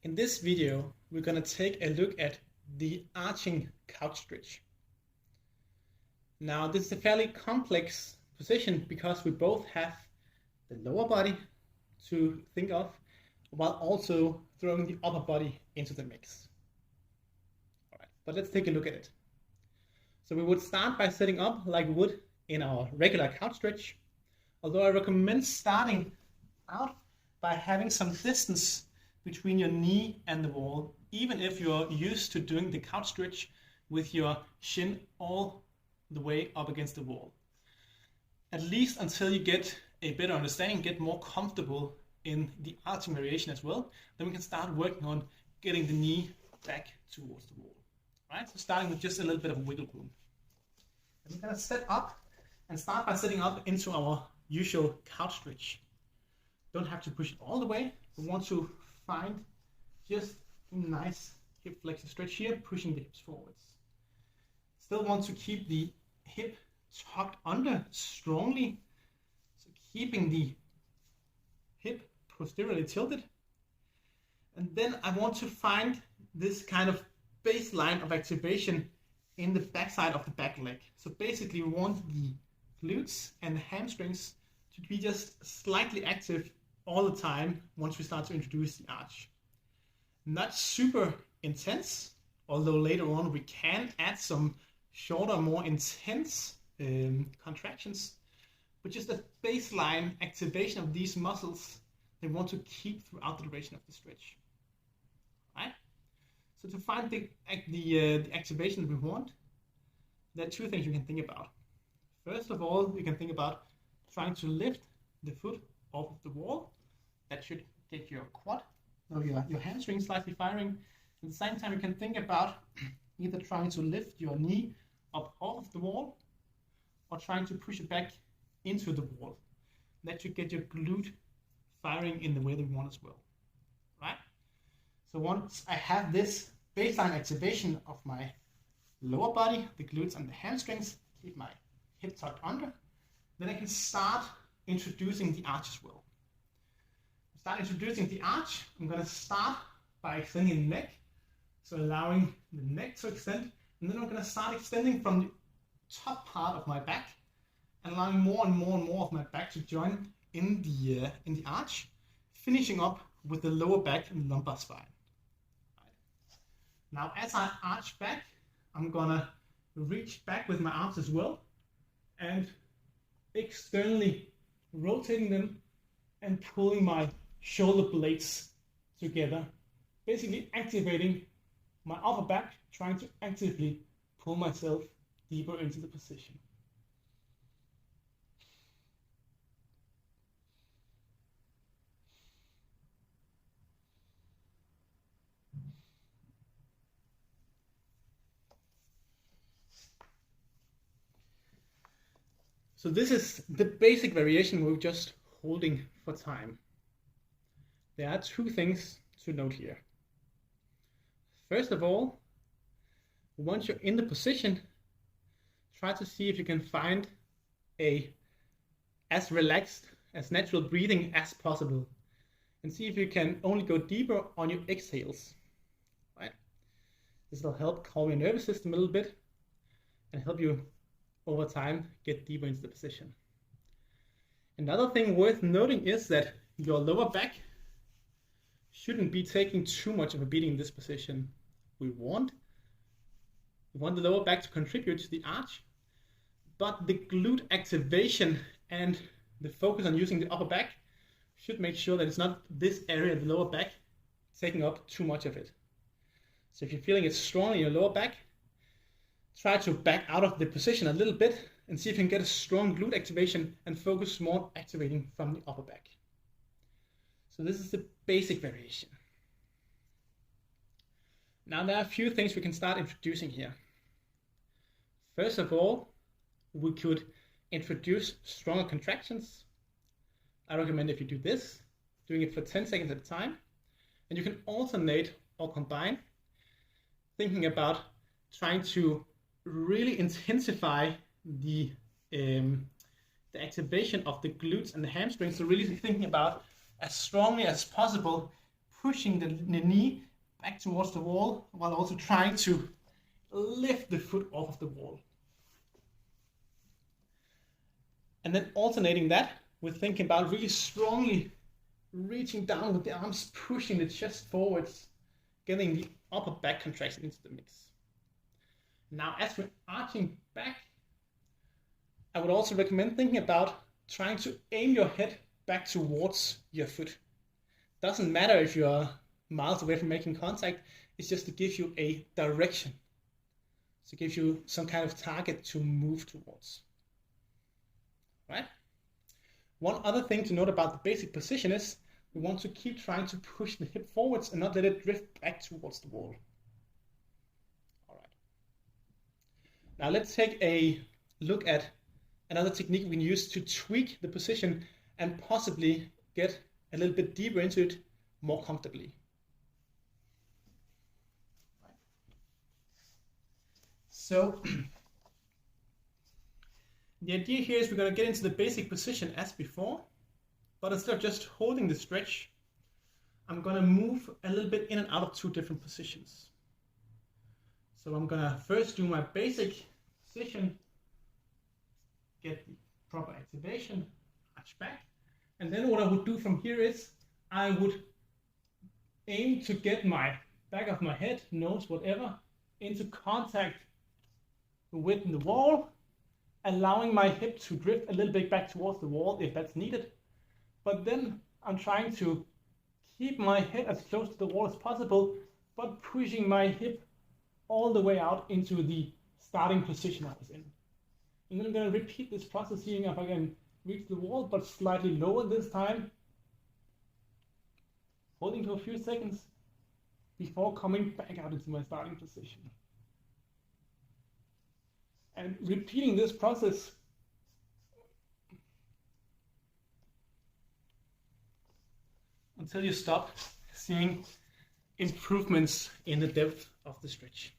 In this video, we're going to take a look at the arching couch stretch. Now, this is a fairly complex position because we both have the lower body to think of while also throwing the upper body into the mix. All right, but let's take a look at it. So we would start by setting up like we would in our regular couch stretch, although I recommend starting out by having some distance between your knee and the wall, even if you're used to doing the couch stretch with your shin all the way up against the wall. At least until you get a better understanding, get more comfortable in the arching variation as well, then we can start working on getting the knee back towards the wall. All right, so starting with just a little bit of a wiggle room. And we're going to set up and start by setting up into our usual couch stretch. Don't have to push it all the way. We want to find just a nice hip flexor stretch here, pushing the hips forwards. Still want to keep the hip tucked under strongly, so keeping the hip posteriorly tilted. And then I want to find this kind of baseline of activation in the backside of the back leg. So basically we want the glutes and the hamstrings to be just slightly active all the time once we start to introduce the arch. Not super intense, although later on we can add some shorter, more intense contractions, but just a baseline activation of these muscles they want to keep throughout the duration of the stretch. Right? So to find the activation we want, there are two things you can think about. First of all, you can think about trying to lift the foot off of the wall. That should get your quad, or your hamstring slightly firing. At the same time, you can think about either trying to lift your knee up off of the wall or trying to push it back into the wall. That should get your glute firing in the way that we want as well. Right? So once I have this baseline activation of my lower body, the glutes and the hamstrings, keep my hip tucked under, then I can start introducing the arch as well. Start introducing the arch. I'm going to start by extending the neck, so allowing the neck to extend, and then I'm going to start extending from the top part of my back and allowing more and more and more of my back to join in the arch, finishing up with the lower back and the lumbar spine. Now as I arch back, I'm going to reach back with my arms as well and externally rotating them and pulling my shoulder blades together, basically activating my upper back, trying to actively pull myself deeper into the position. So this is the basic variation we're just holding for time. There are two things to note here. First of all, once you're in the position, try to see if you can find as relaxed, as natural breathing as possible, and see if you can only go deeper on your exhales. Right? This will help calm your nervous system a little bit and help you over time get deeper into the position. Another thing worth noting is that your lower back shouldn't be taking too much of a beating in this position. We want the lower back to contribute to the arch, but the glute activation and the focus on using the upper back should make sure that it's not this area of the lower back taking up too much of it. So if you're feeling it strong in your lower back, try to back out of the position a little bit and see if you can get a strong glute activation and focus more activating from the upper back. So this is the basic variation. Now there are a few things we can start introducing here. First of all, we could introduce stronger contractions. I recommend if you do this, doing it for 10 seconds at a time, and you can alternate or combine, thinking about trying to really intensify the activation of the glutes and the hamstrings. So really thinking about as strongly as possible pushing the knee back towards the wall while also trying to lift the foot off of the wall. And then alternating that with thinking about really strongly reaching down with the arms, pushing the chest forwards, getting the upper back contraction into the mix. Now, as we're arching back, I would also recommend thinking about trying to aim your head back towards your foot. Doesn't matter if you're miles away from making contact, it's just to give you a direction. So it gives you some kind of target to move towards. Right? One other thing to note about the basic position is we want to keep trying to push the hip forwards and not let it drift back towards the wall. All right. Now let's take a look at another technique we can use to tweak the position and possibly get a little bit deeper into it more comfortably. So the idea here is we're going to get into the basic position as before, but instead of just holding the stretch, I'm going to move a little bit in and out of two different positions. So I'm going to first do my basic position, get the proper activation, arch back, and then what I would do from here is I would aim to get my back of my head, nose, whatever, into contact with the wall, allowing my hip to drift a little bit back towards the wall if that's needed. But then I'm trying to keep my head as close to the wall as possible, but pushing my hip all the way out into the starting position I was in. And then I'm going to repeat this process, seeing if I can reach the wall, but slightly lower this time, holding for a few seconds before coming back out into my starting position. And repeating this process until you stop seeing improvements in the depth of the stretch.